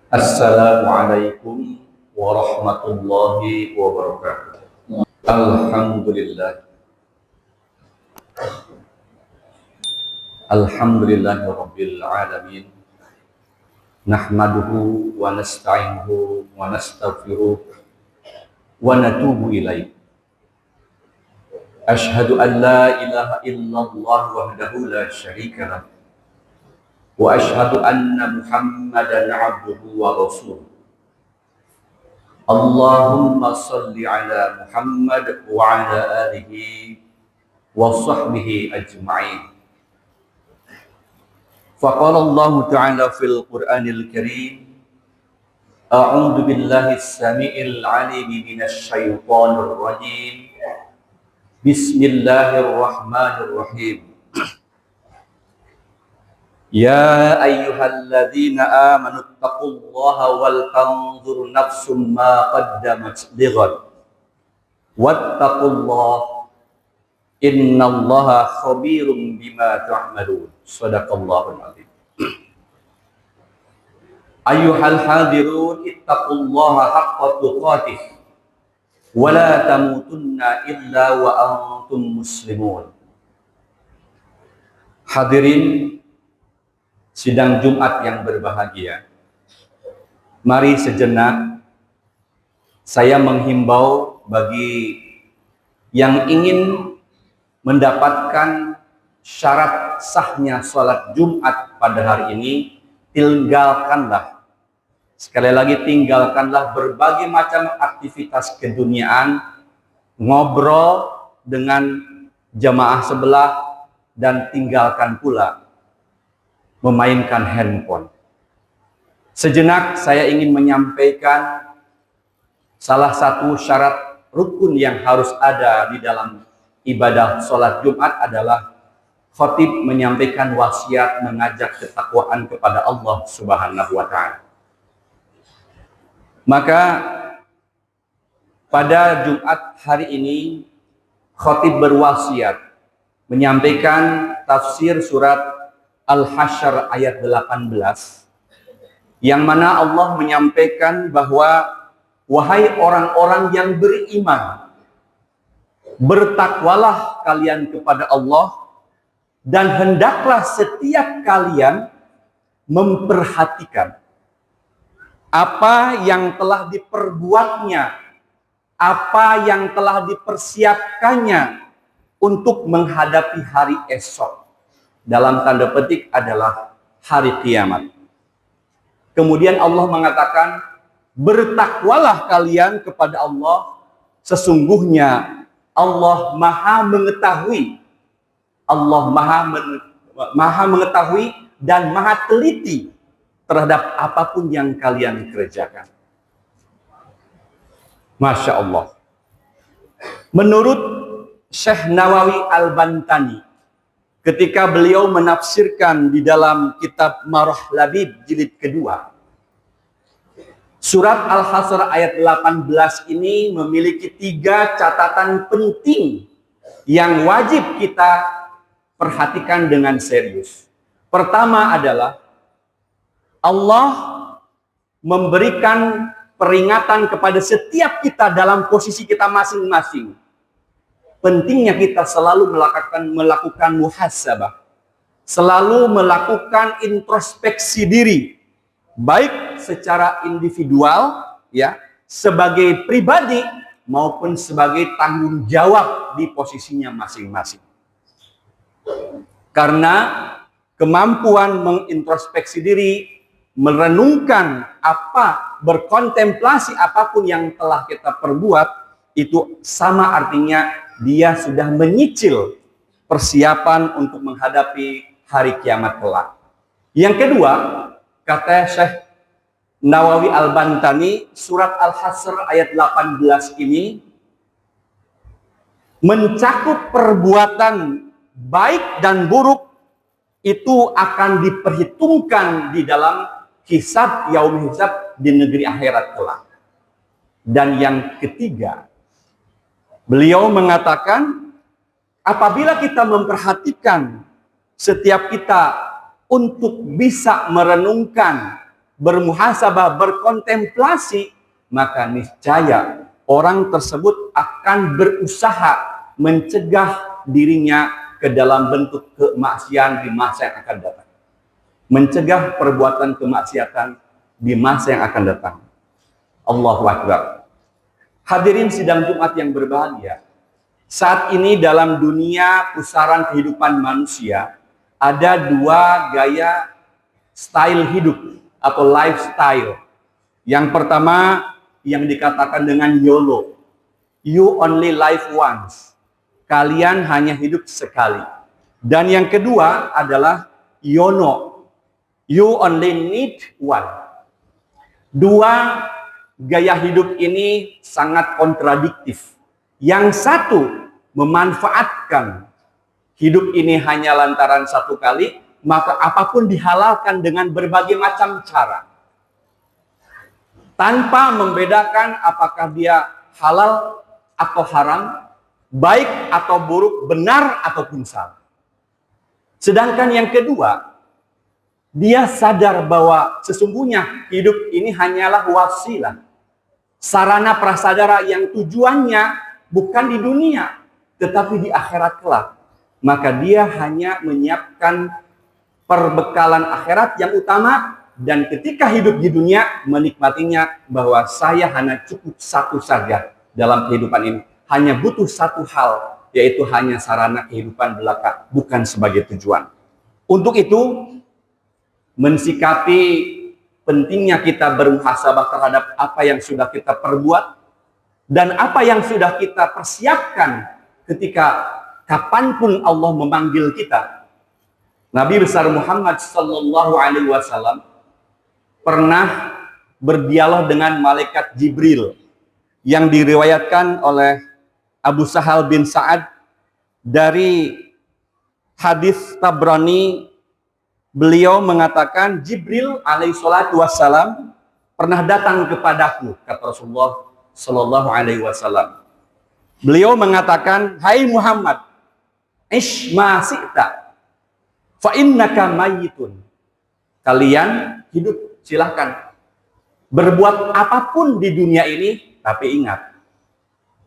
Assalamualaikum warahmatullahi wabarakatuh. Alhamdulillah. Alhamdulillahirabbil alamin. Nahmaduhu wa nasta'inuhu wa nastaghfiruh wa natubu ilaih. Asyhadu an la ilaha illallah wahdahu la syarika lah. Wa asyhadu anna Muhammadan abduhu wa rasuluh. Allahumma salli ala Muhammad wa ala alihi wa sahbihi ajma'in. Faqala Allah Ta'ala fil Qur'anil Karim, A'udzu billahi as-sami'il 'alim minasy syaithanir rajim. Bismillahirrahmanirrahim. Ya ayyuhalladzina amanu taqullaha wal tanzur nafsum ma qaddamat lighad wattaqullaha innallaha khabirum bima ta'malun. Shadaqallahul azim. Ayyuhal hadirun ittaqullaha haqqa tuqatih wa la tamutunna illa wa antum muslimun. Hadirin sidang Jumat yang berbahagia, mari sejenak saya menghimbau bagi yang ingin mendapatkan syarat sahnya sholat Jumat pada hari ini, tinggalkanlah, sekali lagi tinggalkanlah berbagai macam aktivitas keduniaan, ngobrol dengan jamaah sebelah, dan tinggalkan pula memainkan handphone. Sejenak saya ingin menyampaikan salah satu syarat rukun yang harus ada di dalam ibadah sholat Jumat adalah khatib menyampaikan wasiat mengajak ketakwaan kepada Allah Subhanahu wa Ta'ala. Maka pada Jumat hari ini khatib berwasiat menyampaikan tafsir surat Al-Hasyr ayat 18, yang mana Allah menyampaikan bahwa wahai orang-orang yang beriman, bertakwalah kalian kepada Allah dan hendaklah setiap kalian memperhatikan apa yang telah diperbuatnya, apa yang telah dipersiapkannya untuk menghadapi hari esok. Dalam tanda petik adalah hari kiamat. Kemudian Allah mengatakan, bertakwalah kalian kepada Allah, sesungguhnya Allah maha mengetahui. Allah maha mengetahui dan maha teliti terhadap apapun yang kalian kerjakan. Masya Allah. Menurut Syekh Nawawi Al-Bantani, ketika beliau menafsirkan di dalam kitab Marah Labib jilid kedua, surat Al-Hasyr ayat 18 ini memiliki 3 catatan penting yang wajib kita perhatikan dengan serius. Pertama adalah Allah memberikan peringatan kepada setiap kita dalam posisi kita masing-masing. Pentingnya kita selalu melakukan muhasabah, selalu melakukan introspeksi diri, baik secara individual, ya, sebagai pribadi maupun sebagai tanggung jawab di posisinya masing-masing. Karena kemampuan mengintrospeksi diri, merenungkan apa, berkontemplasi apapun yang telah kita perbuat, itu sama artinya dia sudah menyicil persiapan untuk menghadapi hari kiamat kelak. Yang kedua, kata Syekh Nawawi Al-Bantani, surat Al-Hasyr ayat 18 ini mencakup perbuatan baik dan buruk, itu akan diperhitungkan di dalam hisab, yaum hisab di negeri akhirat kelak. Dan yang ketiga, beliau mengatakan, apabila kita memperhatikan setiap kita untuk bisa merenungkan bermuhasabah, berkontemplasi, maka niscaya orang tersebut akan berusaha mencegah dirinya ke dalam bentuk kemaksiatan di masa yang akan datang. Mencegah perbuatan kemaksiatan di masa yang akan datang. Allahu Akbar. Hadirin sidang Jumat yang berbahagia. Saat ini dalam dunia pusaran kehidupan manusia, ada dua gaya style hidup atau lifestyle. Yang pertama yang dikatakan dengan YOLO. You only live once. Kalian hanya hidup sekali. Dan yang kedua adalah YONO. You only need one. Dua gaya hidup ini sangat kontradiktif. Yang satu memanfaatkan hidup ini hanya lantaran satu kali, maka apapun dihalalkan dengan berbagai macam cara. Tanpa membedakan apakah dia halal atau haram, baik atau buruk, benar ataupun salah. Sedangkan yang kedua, dia sadar bahwa sesungguhnya hidup ini hanyalah wasilah, sarana prasadara yang tujuannya bukan di dunia, tetapi di akhirat kelak. Maka dia hanya menyiapkan perbekalan akhirat yang utama, dan ketika hidup di dunia menikmatinya bahwa saya hanya cukup satu saja dalam kehidupan ini. Hanya butuh satu hal, yaitu hanya sarana kehidupan belaka, bukan sebagai tujuan. Untuk itu, mensikapi pentingnya kita bermuhasabah terhadap apa yang sudah kita perbuat dan apa yang sudah kita persiapkan ketika kapanpun Allah memanggil kita. Nabi besar Muhammad sallallahu alaihi wasallam pernah berdialog dengan malaikat Jibril yang diriwayatkan oleh Abu Sahal bin Sa'ad dari hadis Tabrani. Beliau mengatakan Jibril alaihi salatu wassalam pernah datang kepadaku, kata Rasulullah sallallahu alaihi wasallam. Beliau mengatakan, hai Muhammad, ish ma si'ta fa innaka mayyitun. Kalian hidup, silahkan berbuat apapun di dunia ini, tapi ingat,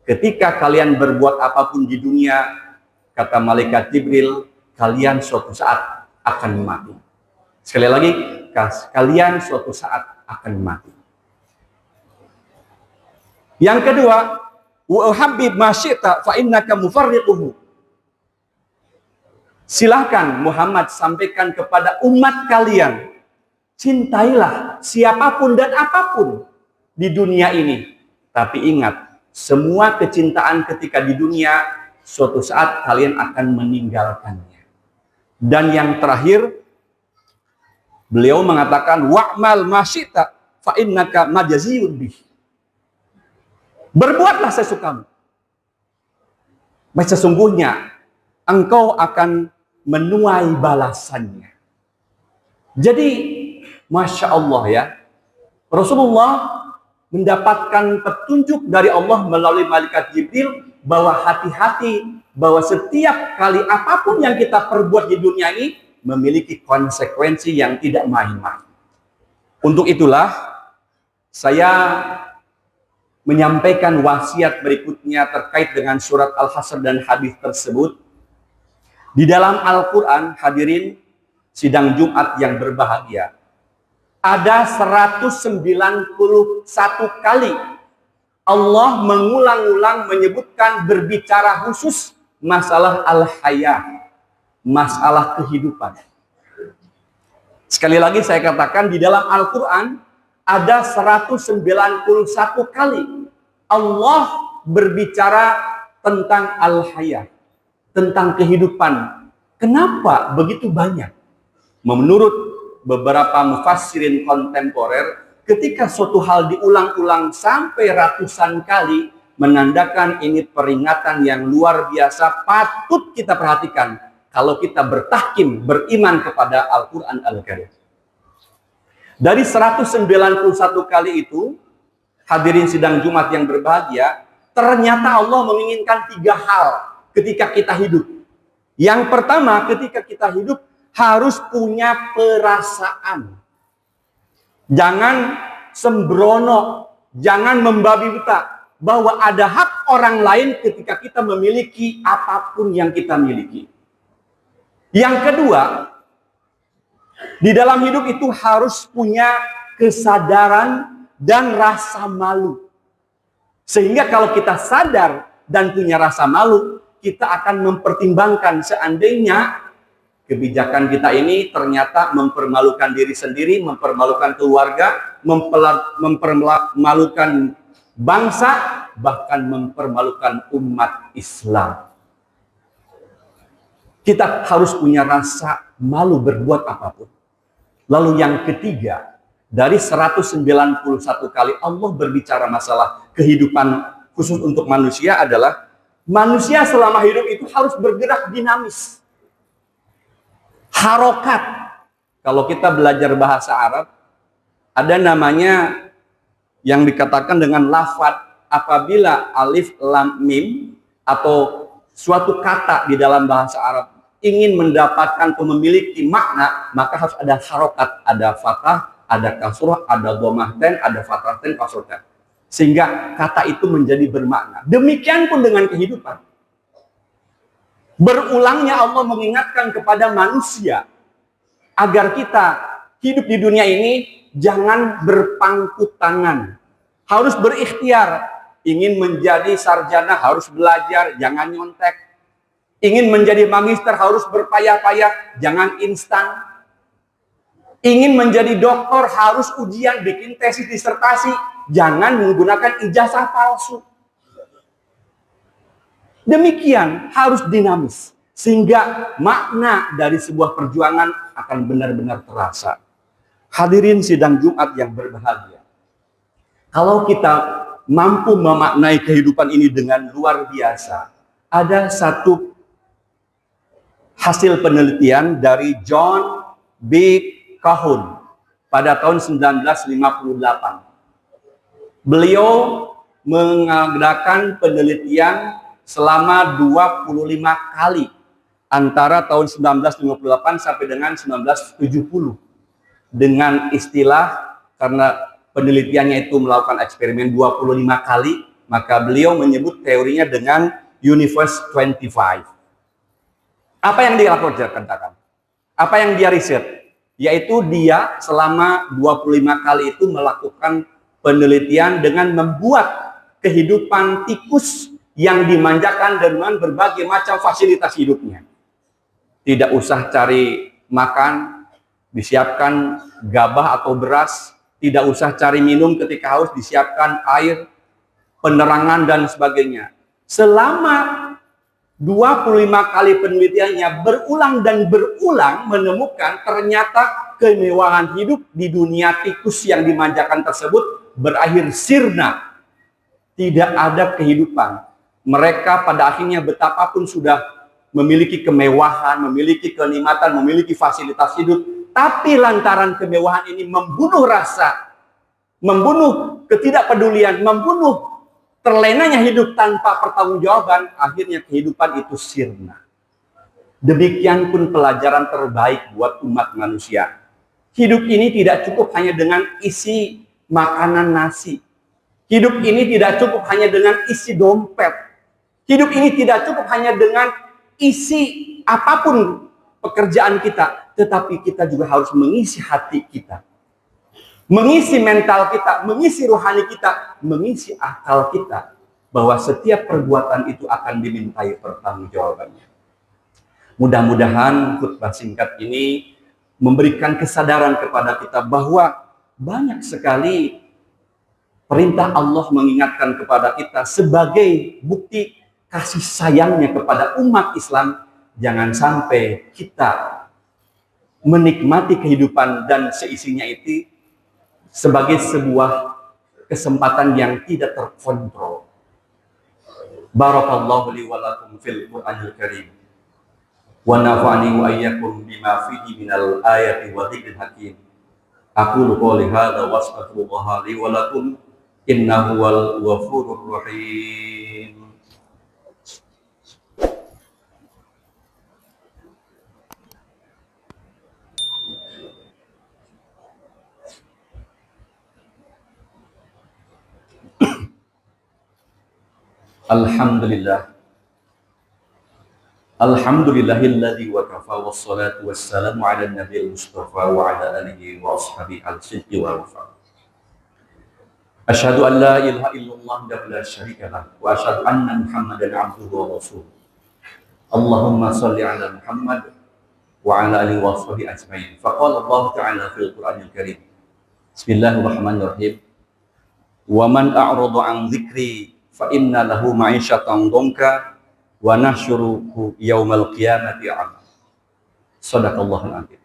ketika kalian berbuat apapun di dunia, kata malaikat Jibril, kalian suatu saat akan mati. Sekali lagi, kalian suatu saat akan mati. Yang kedua, wa uhabbib ma syi'ta fa innaka mufarriquhu. Silahkan Muhammad sampaikan kepada umat kalian, cintailah siapapun dan apapun di dunia ini. Tapi ingat, semua kecintaan ketika di dunia, suatu saat kalian akan meninggalkannya. Dan yang terakhir, beliau mengatakan, wa'mal ma syi'ta fa innaka majaziyun bih. Berbuatlah sesukamu. Baik, sesungguhnya engkau akan menuai balasannya. Jadi, Masya Allah ya, Rasulullah mendapatkan petunjuk dari Allah melalui malaikat Jibril bahwa hati-hati, bahwa setiap kali apapun yang kita perbuat di dunia ini memiliki konsekuensi yang tidak main-main. Untuk itulah saya menyampaikan wasiat berikutnya terkait dengan surat Al-Hasr dan hadis tersebut. Di dalam Al-Quran, hadirin sidang Jumat yang berbahagia, ada 191 kali Allah mengulang-ulang menyebutkan berbicara khusus masalah al-hayah, masalah kehidupan. Sekali lagi saya katakan, di dalam Al-Quran ada 191 kali Allah berbicara tentang al-hayah, tentang kehidupan. Kenapa begitu banyak? Menurut beberapa mufassirin kontemporer, ketika suatu hal diulang-ulang sampai ratusan kali, menandakan ini peringatan yang luar biasa, patut kita perhatikan kalau kita bertahkim, beriman kepada Al-Quran Al-Karim. Dari 191 kali itu, hadirin sidang Jumat yang berbahagia, ternyata Allah menginginkan 3 hal ketika kita hidup. Yang pertama, ketika kita hidup harus punya perasaan. Jangan sembrono, jangan membabi buta bahwa ada hak orang lain ketika kita memiliki apapun yang kita miliki. Yang kedua, di dalam hidup itu harus punya kesadaran dan rasa malu. Sehingga kalau kita sadar dan punya rasa malu, kita akan mempertimbangkan seandainya kebijakan kita ini ternyata mempermalukan diri sendiri, mempermalukan keluarga, mempermalukan bangsa, bahkan mempermalukan umat Islam. Kita harus punya rasa malu berbuat apapun. Lalu yang ketiga, dari 191 kali Allah berbicara masalah kehidupan khusus untuk manusia adalah manusia selama hidup itu harus bergerak dinamis. Harokat. Kalau kita belajar bahasa Arab, ada namanya yang dikatakan dengan lafadz. Apabila alif, lam, mim atau suatu kata di dalam bahasa Arab ingin mendapatkan atau memiliki makna, maka harus ada harokat, ada fathah, ada kasrah, ada dhammah ten, ada fathah ten, kasrah ten. Sehingga kata itu menjadi bermakna. Demikian pun dengan kehidupan. Berulangnya Allah mengingatkan kepada manusia agar kita hidup di dunia ini jangan berpangku tangan. Harus berikhtiar. Ingin menjadi sarjana harus belajar, jangan nyontek. Ingin menjadi magister harus berpayah-payah, jangan instan. Ingin menjadi doktor harus ujian, bikin tesis disertasi, jangan menggunakan ijazah palsu. Demikian harus dinamis, sehingga makna dari sebuah perjuangan akan benar-benar terasa. Hadirin sidang Jumat yang berbahagia, kalau kita mampu memaknai kehidupan ini dengan luar biasa, ada satu hasil penelitian dari John B. Calhoun pada tahun 1958. Beliau mengadakan penelitian selama 25 kali antara tahun 1958 sampai dengan 1970 dengan istilah, karena penelitiannya itu melakukan eksperimen 25 kali, maka beliau menyebut teorinya dengan Universe 25. Apa yang dia lakukan? Apa yang dia riset? Yaitu dia selama 25 kali itu melakukan penelitian dengan membuat kehidupan tikus yang dimanjakan dengan berbagai macam fasilitas hidupnya. Tidak usah cari makan, disiapkan gabah atau beras. Tidak usah cari minum ketika haus, disiapkan air, penerangan, dan sebagainya. Selama 25 kali penelitiannya berulang dan berulang menemukan ternyata kemewahan hidup di dunia tikus yang dimanjakan tersebut berakhir sirna. Tidak ada kehidupan. Mereka pada akhirnya betapapun sudah memiliki kemewahan, memiliki kenikmatan, memiliki fasilitas hidup, tapi lantaran kemewahan ini membunuh rasa, membunuh ketidakpedulian, membunuh terlenanya hidup tanpa pertanggungjawaban, akhirnya kehidupan itu sirna. Demikian pun pelajaran terbaik buat umat manusia. Hidup ini tidak cukup hanya dengan isi makanan nasi. Hidup ini tidak cukup hanya dengan isi dompet. Hidup ini tidak cukup hanya dengan isi apapun pekerjaan kita, tetapi kita juga harus mengisi hati kita, mengisi mental kita, mengisi rohani kita, mengisi akal kita, bahwa setiap perbuatan itu akan dimintai pertanggungjawabannya. Mudah-mudahan khutbah singkat ini memberikan kesadaran kepada kita bahwa banyak sekali perintah Allah mengingatkan kepada kita sebagai bukti kasih sayangnya kepada umat Islam. Jangan sampai kita menikmati kehidupan dan seisinya itu sebagai sebuah kesempatan yang tidak terkontrol. Barakallahu li wa lakum fil Qur'anil Karim. Wa nafa'ani wa iyyakum bima fihi minal ayati wa dzikril hakim. Aqulu qouli hadza wa astaghfirullaha li wa lakum innahu wal ghafurur rahim. Alhamdulillah. Alhamdulillahilladzi wa kafa wassalatu wassalamu ala nabiyil mustafa wa ala alihi wa ashabihi al-sidqi wal wafa. Asyhadu an la ilaha illallah wa la syarika lah wa asyhadu anna Muhammadan abduhu wa rasuluh. Allahumma shalli ala Muhammad wa ala alihi wa ashabihi ajmain. Faqala Allah ta'ala fil Qur'anil Karim. Bismillahirrahmanirrahim. Wa man a'rada an dzikri fa inna lahu ma'isyatan dhanka wa nahsyuruhu yaumal qiyamati a'ma. Shadaqallahul azim.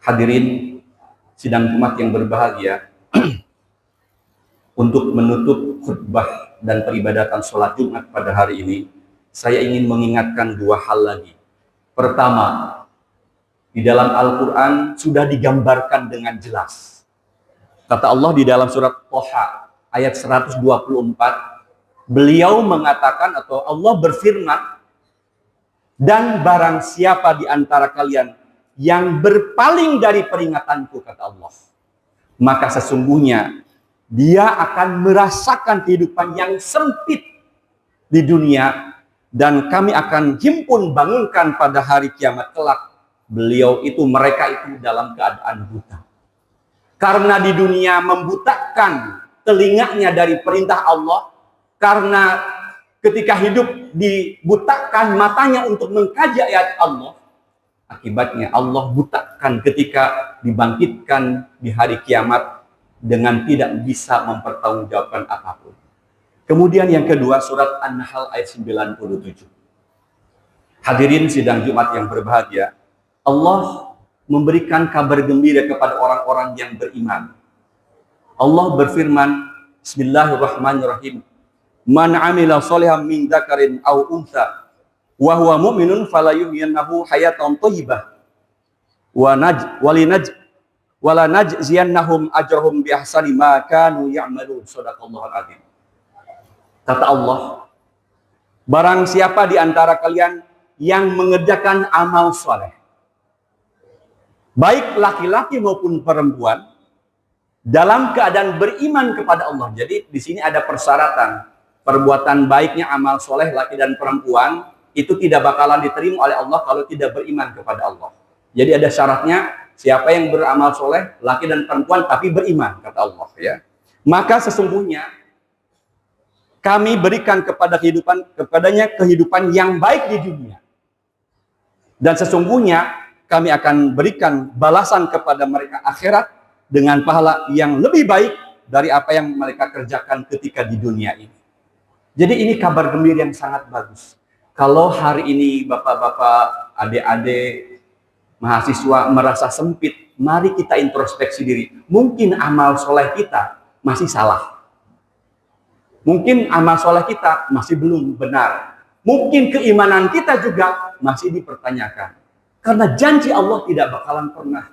Hadirin sidang Jumat yang berbahagia, untuk menutup khutbah dan peribadatan sholat Jumat pada hari ini, saya ingin mengingatkan dua hal lagi. Pertama, di dalam Al-Quran sudah digambarkan dengan jelas. Kata Allah di dalam surat Thaha ayat 124, beliau mengatakan atau Allah berfirman, dan barang siapa di antara kalian yang berpaling dari peringatanku, kata Allah, maka sesungguhnya dia akan merasakan kehidupan yang sempit di dunia, dan kami akan himpun bangunkan pada hari kiamat kelak mereka itu dalam keadaan buta. Karena di dunia membutakan telinganya dari perintah Allah, karena ketika hidup dibutakan matanya untuk mengkaji ayat Allah, akibatnya Allah butakan ketika dibangkitkan di hari kiamat dengan tidak bisa mempertanggungjawabkan apapun. Kemudian yang kedua, surat An-Nahl ayat 97. Hadirin sidang Jumat yang berbahagia, Allah memberikan kabar gembira kepada orang-orang yang beriman. Allah berfirman, Bismillahirrahmanirrahim. Man amila sholihan min dzakarin aw untha wa huwa mu'minun falayuhyiyannahu hayatan thayyibah wa lanajziyannahum ajrahum bi ahsani ma kanu ya'malun. Shadaqallahul azim. Kata Allah, barang siapa di antara kalian yang mengerjakan amal soleh, baik laki-laki maupun perempuan, dalam keadaan beriman kepada Allah. Jadi di sini ada persyaratan. Perbuatan baiknya amal soleh laki dan perempuan itu tidak bakalan diterima oleh Allah kalau tidak beriman kepada Allah. Jadi ada syaratnya, siapa yang beramal soleh laki dan perempuan tapi beriman, kata Allah, ya. Maka sesungguhnya kami berikan kepadanya kehidupan yang baik di dunia, dan sesungguhnya kami akan berikan balasan kepada mereka akhirat dengan pahala yang lebih baik dari apa yang mereka kerjakan ketika di dunia ini. Jadi ini kabar gembira yang sangat bagus. Kalau hari ini bapak-bapak, adik-adik, mahasiswa merasa sempit, mari kita introspeksi diri. Mungkin amal soleh kita masih salah. Mungkin amal soleh kita masih belum benar. Mungkin keimanan kita juga masih dipertanyakan. Karena janji Allah tidak bakalan pernah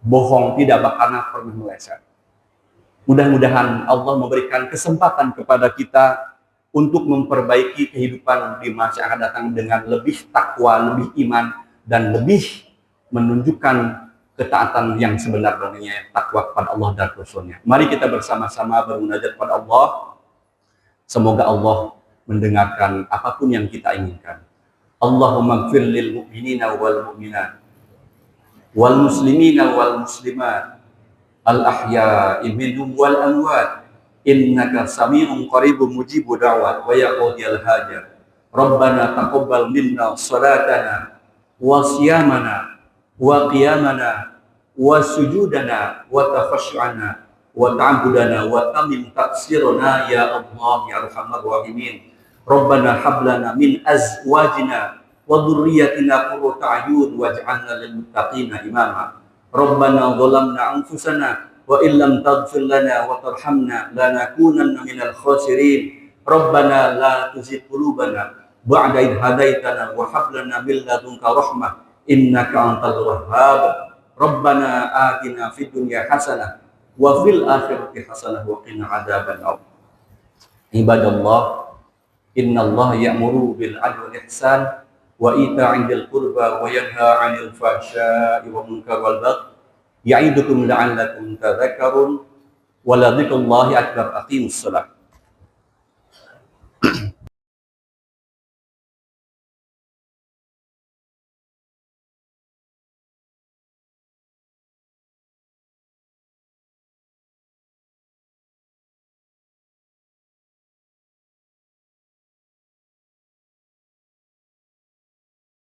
bohong, tidak bakalan pernah meleset. Mudah-mudahan Allah memberikan kesempatan kepada kita untuk memperbaiki kehidupan di masa yang akan datang dengan lebih takwa, lebih iman, dan lebih menunjukkan ketaatan yang sebenarnya, takwa kepada Allah dan Rasul-Nya. Mari kita bersama-sama bermunajat kepada Allah. Semoga Allah mendengarkan apapun yang kita inginkan. Allahumma ighfir lil mu'minina wal mu'minat wal muslimina wal muslimat al ahya'i minhum wal amwat innaka sami'un qaribun mujibud da'wat wa yaqdiyal hajat. Rabbana taqabbal minna salatana wa siyamana wa qiyamana wa sujudana wa takhashu'ana wa ta'budana wa tamim taqsirana ya Allah ya arhamar rahimin. Rabbana hablana min azwajina wa dhurriyyatina qurrata a'yun waj'alna lil muttaqina imama. Rabbana dhalamna anfusana wa illam taghfir lana wa tarhamna lanakunanna minal khasirin. Rabbana la tuzigh qulubana ba'da idh hadaitana wa hab lana min ladunka rahmah innaka antal wahhab. Rabbana atina fid dunya hasanah wa fil akhirati hasanah wa qina adzabannar. Ibadallah, innallaha ya'muru bil 'adli wal ihsan wa ita'i dzil qurba wa yanha 'anil fahsya'i wa munkar wal baghi ya'idukum la'allakum tadhakkarun wa la dzikrullahi akbar. Aqimus shalah.